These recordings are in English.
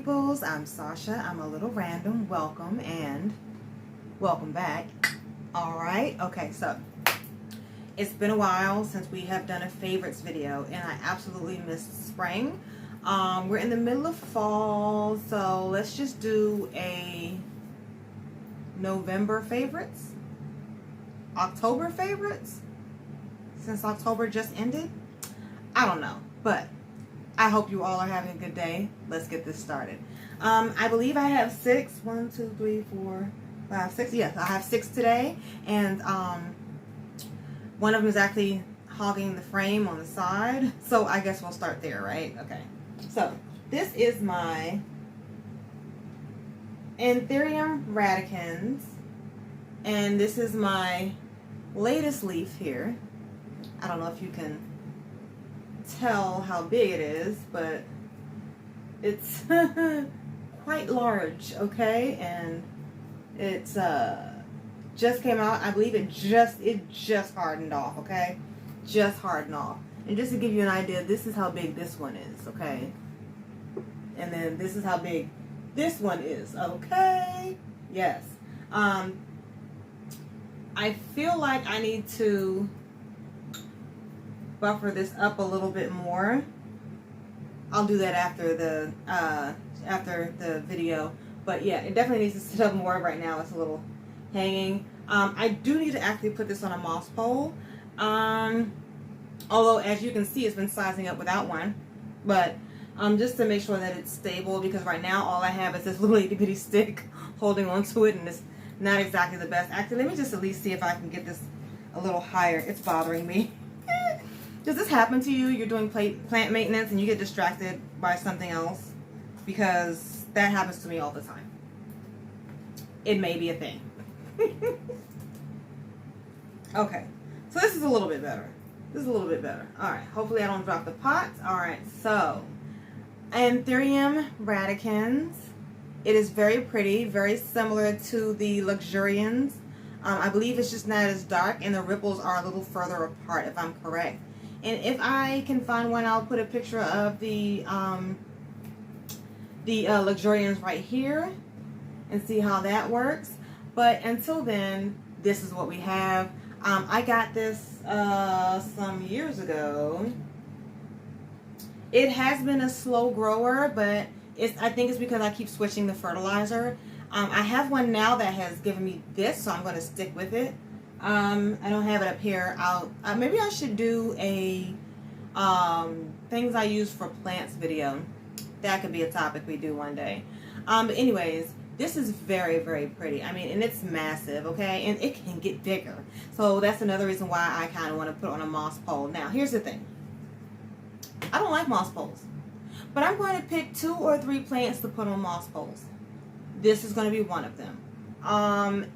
peoples. I'm Sasha. I'm a little random. Welcome and welcome back. All right. Okay, so it's been a while since we have done a favorites video, and I absolutely missed spring. We're in the middle of fall, so let's just do a November favorites, October favorites, since October just ended. I don't know, but I hope you all are having a good day. Let's get this started. I believe I have 6. 1, 2, 3, 4, 5, 6. Yes, I have 6 today, and one of them is actually hogging the frame on the side. So I guess we'll start there, right? Okay. So this is my Anthurium radicans, and this is my latest leaf here. I don't know if you can tell how big it is, but it's quite large, okay? And it's just came out. I believe it just hardened off, okay? Just hardened off. And just to give you an idea, this is how big this one is, okay? And then this is how big this one is, okay? Yes. I feel like I need to buffer this up a little bit more. I'll do that after the video, but yeah, it definitely needs to sit up more. Right now it's a little hanging. I do need to actually put this on a moss pole, although as you can see it's been sizing up without one, but just to make sure that it's stable, because right now all I have is this little itty bitty stick holding onto it, and it's not exactly the best. Actually, let me just at least see if I can get this a little higher. It's bothering me. Does this happen to you? You're doing plant maintenance and you get distracted by something else? Because that happens to me all the time. It may be a thing. Okay, so this is a little bit better. This is a little bit better. All right, hopefully I don't drop the pot. All right, so Anthurium radicans. It is very pretty, very similar to the Luxurians. I believe it's just not as dark, and the ripples are a little further apart, if I'm correct. And if I can find one, I'll put a picture of the Luxurians right here and see how that works. But until then, this is what we have. I got this some years ago. It has been a slow grower, but I think it's because I keep switching the fertilizer. I have one now that has given me this, so I'm going to stick with it. I don't have it up here. Maybe I should do a things I use for plants video. That could be a topic we do one day. But anyways, this is very, very pretty. I mean, and it's massive, okay? And it can get bigger. So that's another reason why I kind of want to put it on a moss pole. Now, here's the thing. I don't like moss poles, but I'm going to pick 2 or 3 plants to put on moss poles. This is going to be one of them.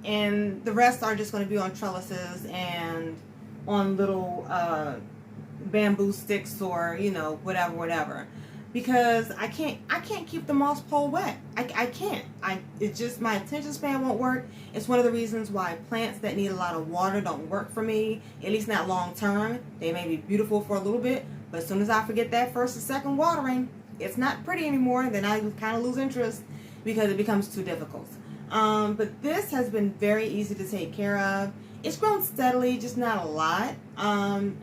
And the rest are just going to be on trellises and on little bamboo sticks, or you know, whatever, because I can't keep the moss pole wet. I can't. It's just my attention span won't work. It's one of the reasons why plants that need a lot of water don't work for me, at least not long term. They may be beautiful for a little bit, but as soon as I forget that first or second watering, it's not pretty anymore. Then I kind of lose interest because it becomes too difficult. But this has been very easy to take care of. It's grown steadily, just not a lot. And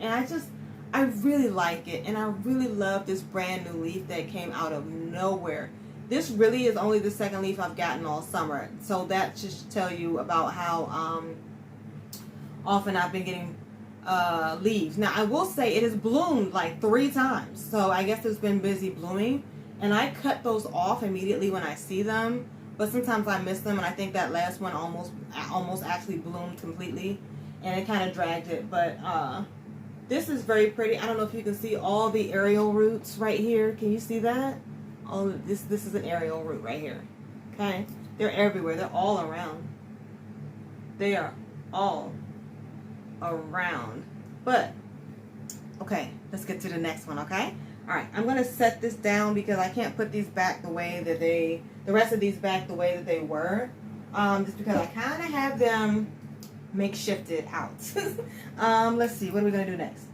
I really like it. And I really love this brand new leaf that came out of nowhere. This really is only the second leaf I've gotten all summer. So that should tell you about how often I've been getting leaves. Now I will say it has bloomed like 3 times. So I guess it's been busy blooming. And I cut those off immediately when I see them. But sometimes I miss them, and I think that last one almost actually bloomed completely, and it kind of dragged it. But this is very pretty. I don't know if you can see all the aerial roots right here. Can you see that? All this is an aerial root right here. Okay, they're everywhere. They're all around. They are all around. But okay, let's get to the next one. Okay. All right, I'm going to set this down because I can't put these back the way that the rest of these back the way that they were, just because I kind of have them makeshifted out. Let's see, what are we going to do next?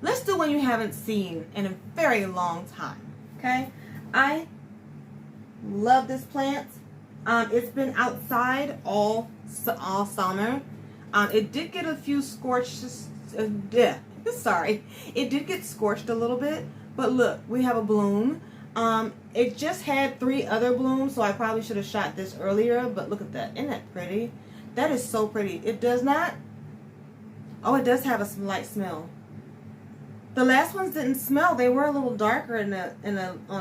Let's do one you haven't seen in a very long time, okay? I Love this plant. It's been outside all summer. It did get a few scorched. Sorry, it did get scorched a little bit. But look, we have a bloom. It just had 3 other blooms, so I probably should have shot this earlier. But look at that. Isn't that pretty? That is so pretty. It does not. Oh, it does have a slight smell. The last ones didn't smell. They were a little darker on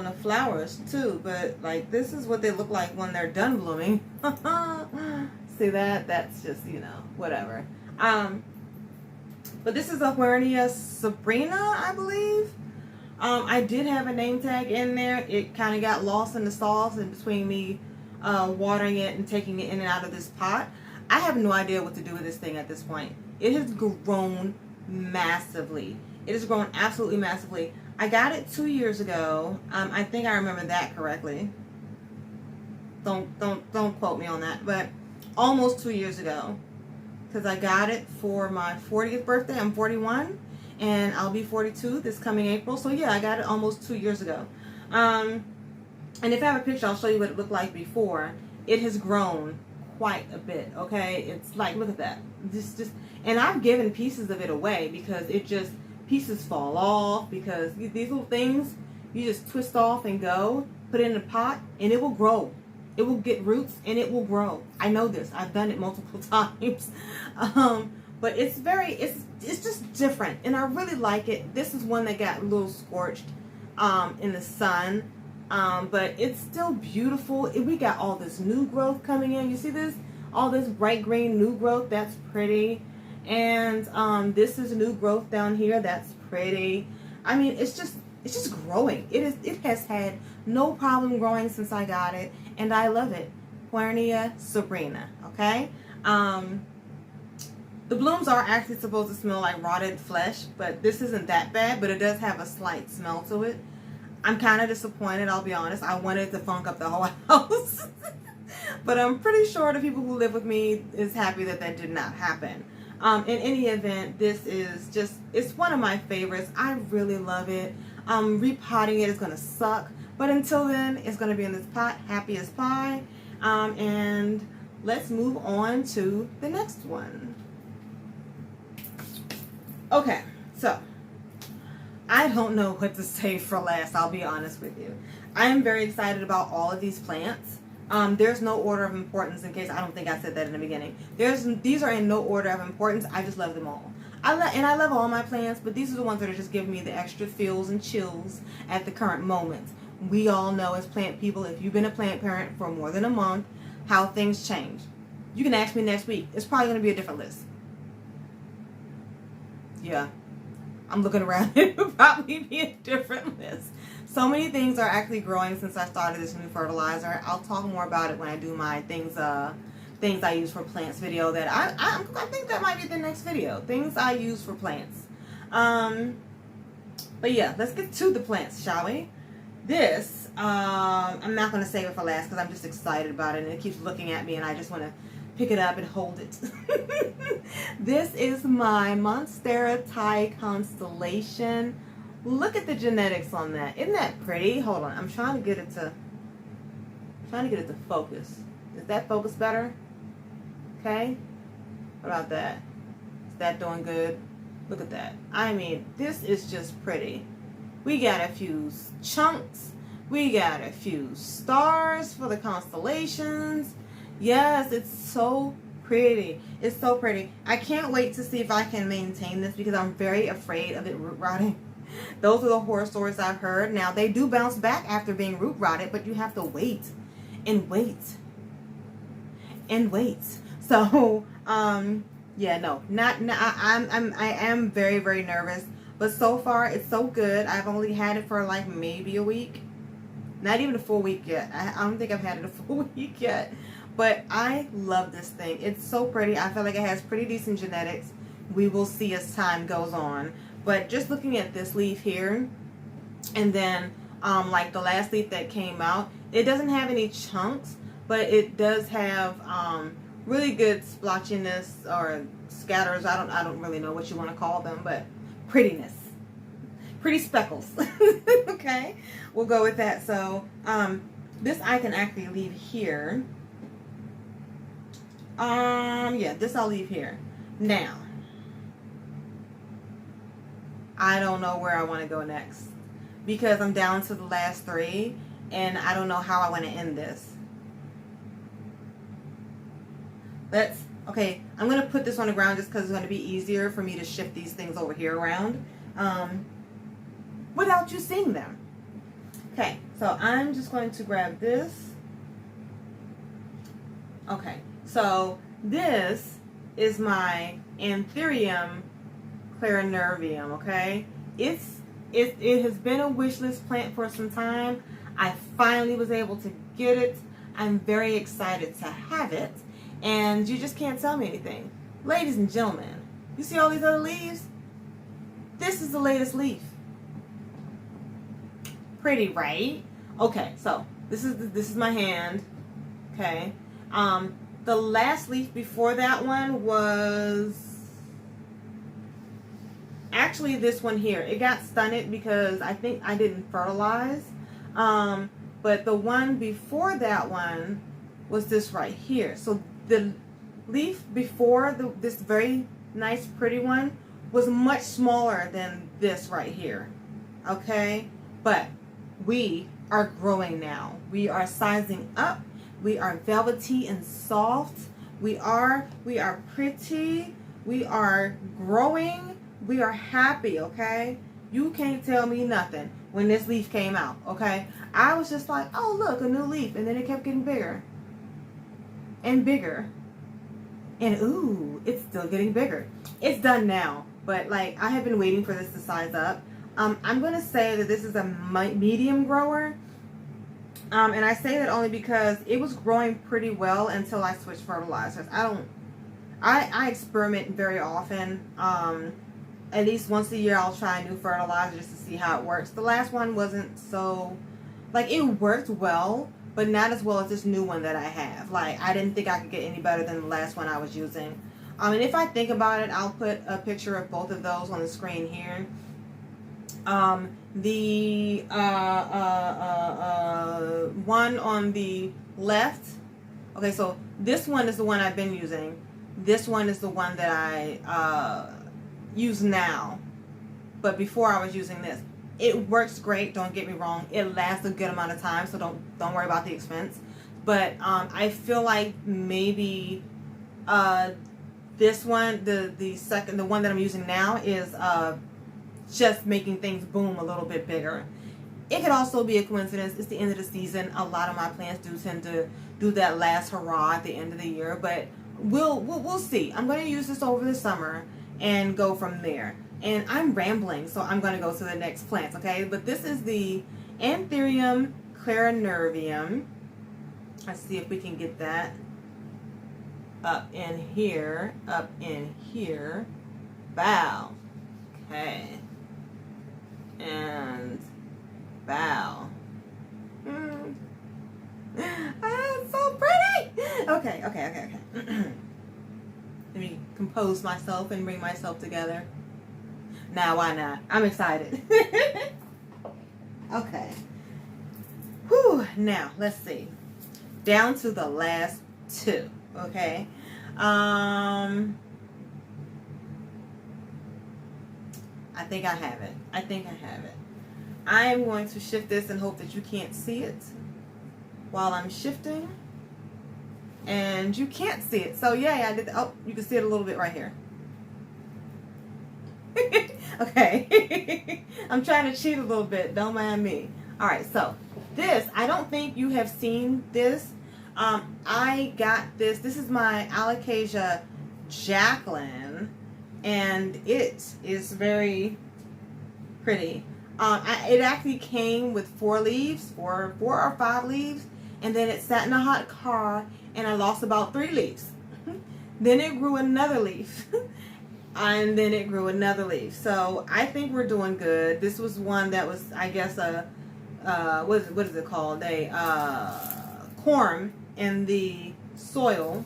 the flowers too. But like, this is what they look like when they're done blooming. See that? That's just, you know, whatever. But this is a Huernia Sabrina, I believe. I did have a name tag in there. It kind of got lost in the sauce in between me watering it and taking it in and out of this pot. I have no idea what to do with this thing at this point. It has grown massively. It has grown absolutely massively. I got it 2 years ago. I think I remember that correctly. Don't quote me on that, but almost 2 years ago, because I got it for my 40th birthday. I'm 41, and I'll be 42 this coming April. So yeah, I got it almost 2 years ago. And if I have a picture, I'll show you what it looked like before. It has grown quite a bit. Okay, it's like, look at that. And I've given pieces of it away because it just, pieces fall off, because these little things you just twist off and go, put it in a pot, and it will grow. It will get roots and it will grow. I know this. I've done it multiple times. But it's just different, and I really like it. This is one that got a little scorched in the sun, but it's still beautiful. We got all this new growth coming in. You see this? All this bright green new growth. That's pretty. And this is new growth down here. That's pretty. I mean, it's just growing. It has had no problem growing since I got it, and I love it. Huernia Sabrina. Okay. The blooms are actually supposed to smell like rotted flesh, but this isn't that bad. But it does have a slight smell to it. I'm kind of disappointed, I'll be honest. I wanted to funk up the whole house, but I'm pretty sure the people who live with me is happy that that did not happen. In any event, this is just, it's one of my favorites. I really love it. Repotting it is going to suck, but until then, it's going to be in this pot, happy as pie. And let's move on to the next one. Okay, so I don't know what to say for last, I'll be honest with you. I am very excited about all of these plants. There's no order of importance, in case I don't think I said that in the beginning. These are in no order of importance. I just love them all. I love all my plants, but these are the ones that are just giving me the extra feels and chills at the current moment. We all know as plant people, if you've been a plant parent for more than a month, how things change. You can ask me next week. It's probably going to be a different list. Yeah. I'm looking around. It will probably be a different list. So many things are actually growing since I started this new fertilizer. I'll talk more about it when I do my things I use for plants video. That I think that might be the next video. Things I use for plants. But yeah, let's get to the plants, shall we? This I'm not going to save it for last because I'm just excited about it and it keeps looking at me and I just want to pick it up and hold it. This is my Monstera Thai Constellation. Look at the genetics on that. Isn't that pretty? Hold on. I'm trying to get it to focus. Is that focus better? Okay. What about that? Is that doing good? Look at that. I mean, this is just pretty. We got a few chunks. We got a few stars for the constellations. Yes, it's so pretty. It's so pretty. I can't wait to see if I can maintain this because I'm very afraid of it root rotting. Those are the horror stories I've heard. Now, they do bounce back after being root rotted, but you have to wait and wait and wait. So, yeah, no, I am very, very nervous, but so far it's so good. I've only had it for like maybe a week, not even a full week yet. I don't think I've had it a full week yet, but I love this thing. It's so pretty. I feel like it has pretty decent genetics. We will see as time goes on. But just looking at this leaf here, and then like the last leaf that came out, it doesn't have any chunks, but it does have really good splotchiness or scatters. I don't really know what you want to call them, but prettiness, pretty speckles. Okay, we'll go with that. So This I can actually leave here. Yeah, this I'll leave here. Now, I don't know where I want to go next because I'm down to the last 3 and I don't know how I want to end this. Okay, I'm going to put this on the ground just because it's going to be easier for me to shift these things over here around without you seeing them. Okay, so I'm just going to grab this. Okay, so this is my Anthurium clarinervium, okay? It has been a wish list plant for some time. I finally was able to get it. I'm very excited to have it. And you just can't tell me anything. Ladies and gentlemen, you see all these other leaves? This is the latest leaf. Pretty, right? Okay, so this is my hand. Okay. The last leaf before that one was actually this one here. It got stunted because I think I didn't fertilize. But the one before that one was this right here. So the leaf before this very nice pretty one was much smaller than this right here. Okay? But we are growing now. We are sizing up. We are velvety and soft. We are pretty. We are growing. We are happy, okay? You can't tell me nothing when this leaf came out, okay? I was just like, oh, look, a new leaf. And then it kept getting bigger and bigger. And ooh, it's still getting bigger. It's done now. But like, I have been waiting for this to size up. I'm going to say that this is a medium grower. And I say that only because it was growing pretty well until I switched fertilizers. I experiment very often. At least once a year I'll try a new fertilizer just to see how it works. The last one wasn't so, like, it worked well, but not as well as this new one that I have. Like, I didn't think I could get any better than the last one I was using. And if I think about it, I'll put a picture of both of those on the screen here. The one on the left, okay, so this one is the one I've been using. This one is the one that I use now, but before I was using this. It works great, don't get me wrong. It lasts a good amount of time, so don't worry about the expense. But I feel like maybe this one, the one that I'm using now is just making things boom a little bit bigger. It could also be a coincidence. It's the end of the season. A lot of my plants do tend to do that last hurrah at the end of the year, but we'll see. I'm going to use this over the summer and go from there. And I'm rambling, so I'm going to go to the next plants, okay? But this is the Anthurium clarinervium. Let's see if we can get that up in here, bow. Okay. And bow. It's so pretty. Okay. Let me compose myself and bring myself together. Now, why not? I'm excited. Okay. Whew. Now, let's see. Down to the last 2. Okay. I think I have it. I am going to shift this and hope that you can't see it while I'm shifting. And you can't see it. So, yeah, I did. Oh, you can see it a little bit right here. Okay. I'm trying to cheat a little bit. Don't mind me. All right. So, this, I don't think you have seen this. I got this. This is my Alocasia Jacqueline. And it is very pretty. It actually came with 4 leaves, or 4 or 5 leaves, and then it sat in a hot car, and I lost about 3 leaves. Then it grew another leaf, and then it grew another leaf. So I think we're doing good. This was one that was, I guess, what is it called? A corm in the soil.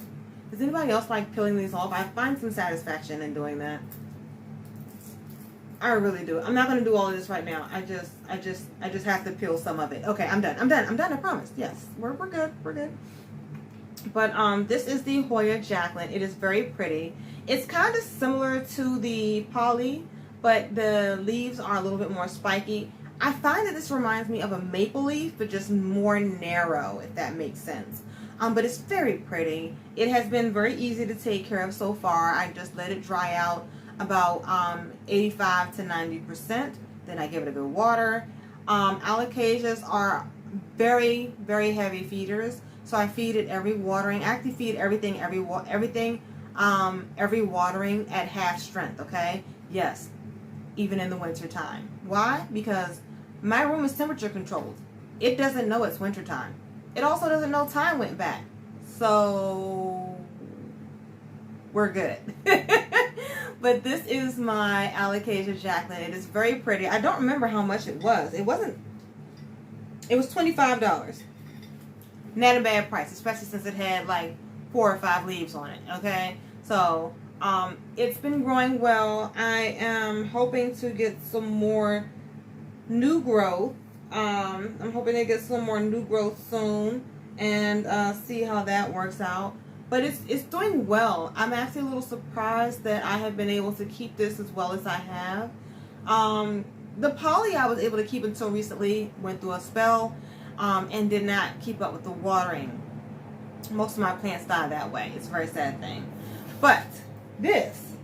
Does anybody else like peeling these off? I find some satisfaction in doing that. I really do. I'm not gonna do all of this right now. I just have to peel some of it. Okay, I'm done. I promise. Yes, we're good. We're good. But this is the Hoya Jacqueline. It is very pretty. It's kind of similar to the Polly, but the leaves are a little bit more spiky. I find that this reminds me of a maple leaf, but just more narrow, if that makes sense. But it's very pretty. It has been very easy to take care of so far. I just let it dry out about 85 to 90%. Then I give it a good water. Alocasias are very, very heavy feeders. So I feed it every watering. I actually feed everything every watering at half strength, okay? Yes, even in the winter time. Why? Because my room is temperature controlled. It doesn't know it's winter time. It also doesn't know time went back. So we're good. But this is my Alocasia Jacqueline. It is very pretty. I don't remember how much it was. It was $25. Not a bad price, especially since it had like 4 or 5 leaves on it. Okay, so it's been growing well. I am hoping to get some more new growth. I'm hoping to get some more new growth soon and see how that works out. But it's doing well. I'm actually a little surprised that I have been able to keep this as well as I have. The Polly I was able to keep until recently. Went through a spell. And did not keep up with the watering. Most of my plants die that way. It's a very sad thing. But this,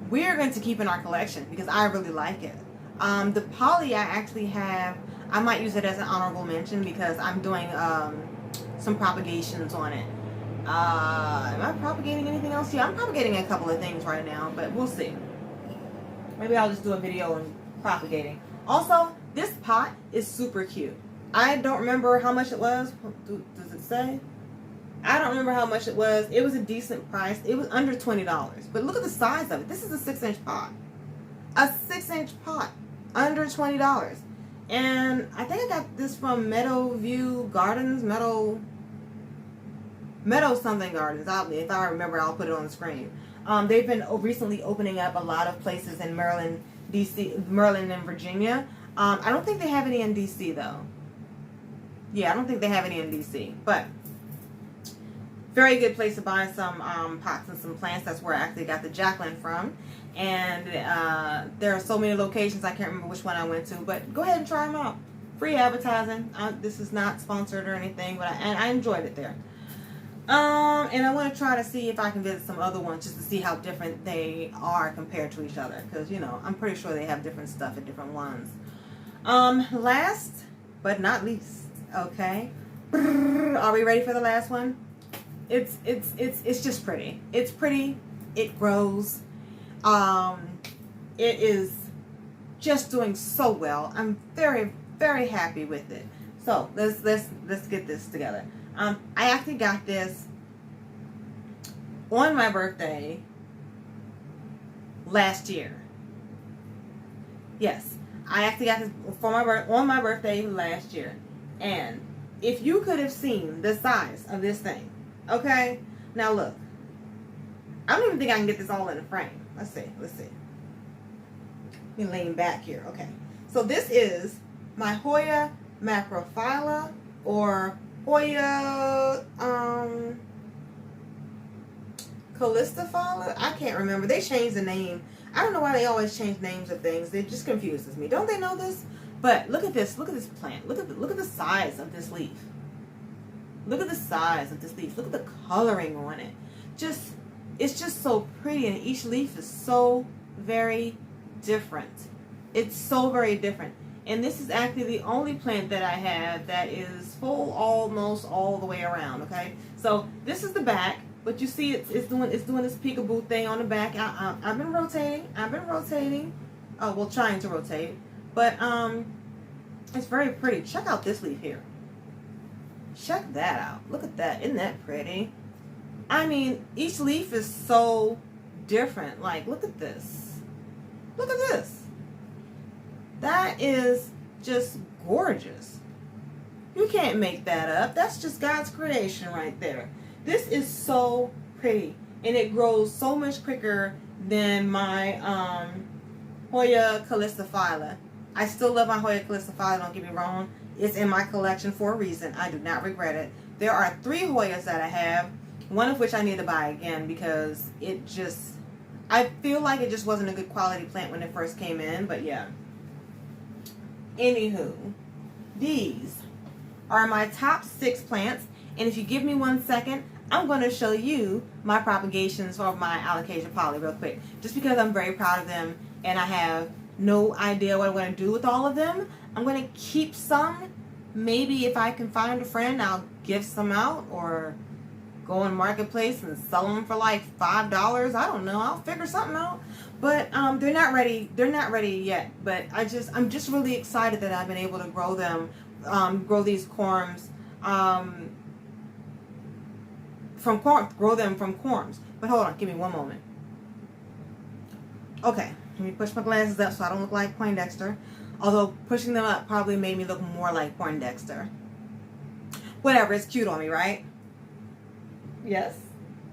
we are going to keep in our collection because I really like it. The Polly I actually have, I might use it as an honorable mention because I'm doing some propagations on it. Am I propagating anything else? Yeah, I'm propagating a couple of things right now, but we'll see. Maybe I'll just do a video on propagating. Also, this pot is super cute. I don't remember how much it was. Does it say? I don't remember how much it was. It was a decent price. It was under $20. But look at the size of it. This is a 6-inch pot. A 6-inch pot. Under $20. And I think I got this from Meadowview Gardens. Meadow something Gardens. If I remember, I'll put it on the screen. They've been recently opening up a lot of places in Maryland, DC, Maryland and Virginia. I don't think they have any in DC though. Yeah, I don't think they have any in DC. But very good place to buy some pots and some plants. That's where I actually got the Jacqueline from. And there are so many locations, I can't remember which one I went to. But go ahead and try them out. Free advertising. This is not sponsored or anything, but I enjoyed it there. And I want to try to see if I can visit some other ones just to see how different they are compared to each other. Because, you know, I'm pretty sure they have different stuff at different ones. Last but not least, okay. Are we ready for the last one? It's just pretty. It's pretty. It grows. It is just doing so well. I'm very, very happy with it. So let's get this together. I actually got this on my birthday last year. Yes, I actually got this on my birthday last year. And if you could have seen the size of this thing, okay? Now look, I don't even think I can get this all in the frame. Let's see. Let me lean back here. Okay, so this is my Hoya macrophylla or Hoya calistophylla. I can't remember. They changed the name. I don't know why they always change names of things. It just confuses me. Don't they know this? But look at this. Look at this plant. Look at the size of this leaf. Look at the size of this leaf. Look at the coloring on it. It's just so pretty, and each leaf is so very different. It's so very different. And this is actually the only plant that I have that is full almost all the way around, okay? So this is the back, but you see it's doing this peekaboo thing on the back. I've been rotating. Oh, well, trying to rotate. But it's very pretty. Check out this leaf here. Check that out. Look at that. Isn't that pretty? I mean, each leaf is so different. Like, look at this. Look at this. That is just gorgeous. You can't make that up. That's just God's creation right there. This is so pretty. And it grows so much quicker than my Hoya calistophylla. I still love my Hoya calistophylla, don't get me wrong. It's in my collection for a reason. I do not regret it. There are 3 Hoyas that I have, one of which I need to buy again because it just, I feel like it just wasn't a good quality plant when it first came in, but yeah. Anywho, these are my top 6 plants, and if you give me 1 second, I'm going to show you my propagations for my Alocasia poly real quick, just because I'm very proud of them and I have no idea what I'm going to do with all of them. I'm going to keep some. Maybe if I can find a friend, I'll give some out or go on Marketplace and sell them for like $5. I don't know. I'll figure something out. But they're not ready. They're not ready yet. But I'm just really excited that I've been able to grow them, grow these corms, grow them from corms. But hold on, give me 1 moment. Okay, let me push my glasses up so I don't look like Poindexter. Although pushing them up probably made me look more like Poindexter. Whatever, it's cute on me, right? Yes?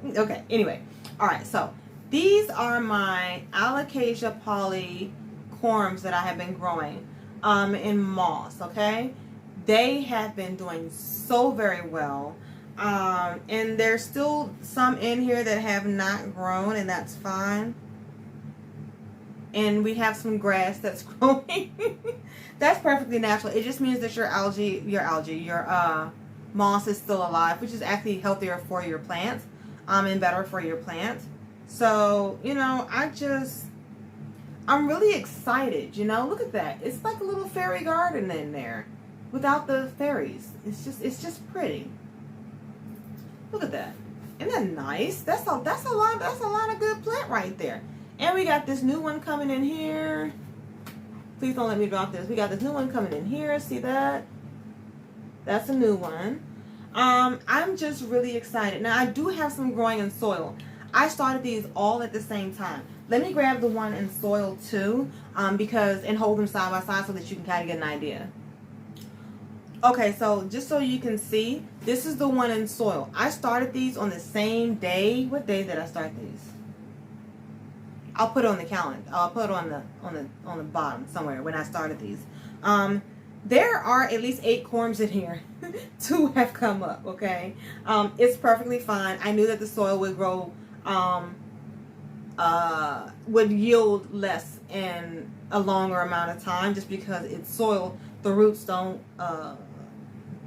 Okay, anyway. Alright, so these are my Alocasia poly corms that I have been growing in moss, okay? They have been doing so very well. And there's still some in here that have not grown, and that's fine. And we have some grass that's growing. That's perfectly natural. It just means that your moss is still alive, which is actually healthier for your plants, and better for your plants. So, you know, I'm really excited, you know, look at that. It's like a little fairy garden in there without the fairies. It's just pretty. Look at that. Isn't that nice? That's a lot of good plant right there. And we got this new one coming in here. Please don't let me drop this. We got this new one coming in here. See that? That's a new one. I'm just really excited. Now, I do have some growing in soil. I started these all at the same time. Let me grab the one in soil too, and hold them side by side so that you can kind of get an idea. Okay, so just so you can see, this is the one in soil. I started these on the same day. What day did I start these? I'll put it on the calendar. I'll put it on the bottom somewhere when I started these. There are at least 8 corms in here. 2 have come up, okay? It's perfectly fine. I knew that the soil would grow, would yield less in a longer amount of time just because it's soil. The roots don't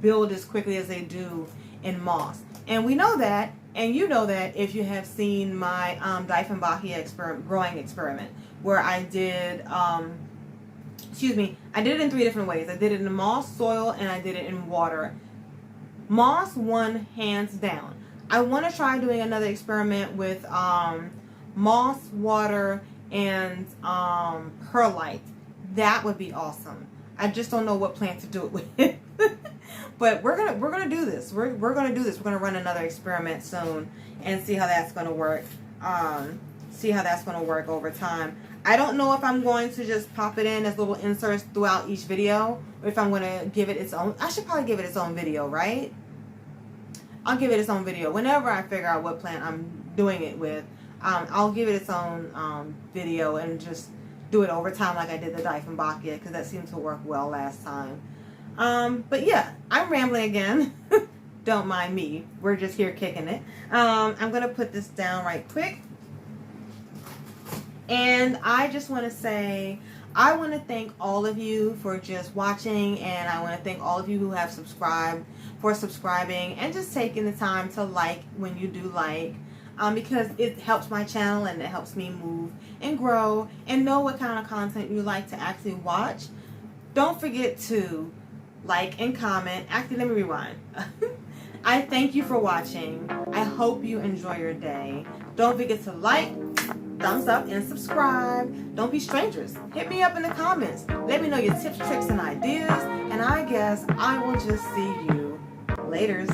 build as quickly as they do in moss. And we know that, and you know that if you have seen my Dieffenbachia growing experiment, where I did, I did it in 3 different ways. I did it in moss, soil, and I did it in water. Moss won hands down. I want to try doing another experiment with moss, water, and perlite. That would be awesome. I just don't know what plant to do it with. But we're gonna do this. We're gonna do this. We're gonna run another experiment soon and see how that's gonna work. See how that's gonna work over time. I don't know if I'm going to just pop it in as little inserts throughout each video, or if I'm gonna give it its own. I should probably give it its own video, right? I'll give it its own video whenever I figure out what plant I'm doing it with. I'll give it its own video and just do it over time like I did the Dieffenbachia, because that seemed to work well last time. But yeah, I'm rambling again. Don't mind me. We're just here kicking it. I'm going to put this down right quick. And I just want to say, I want to thank all of you for just watching, and I want to thank all of you who have subscribed for subscribing and just taking the time to like when you do like. Because it helps my channel and it helps me move and grow and know what kind of content you like to actually watch. Don't forget to like and comment. Actually, let me rewind. I thank you for watching. I hope you enjoy your day. Don't forget to like, thumbs up, and subscribe. Don't be strangers. Hit me up in the comments. Let me know your tips, tricks, and ideas. And I guess I will just see you laters.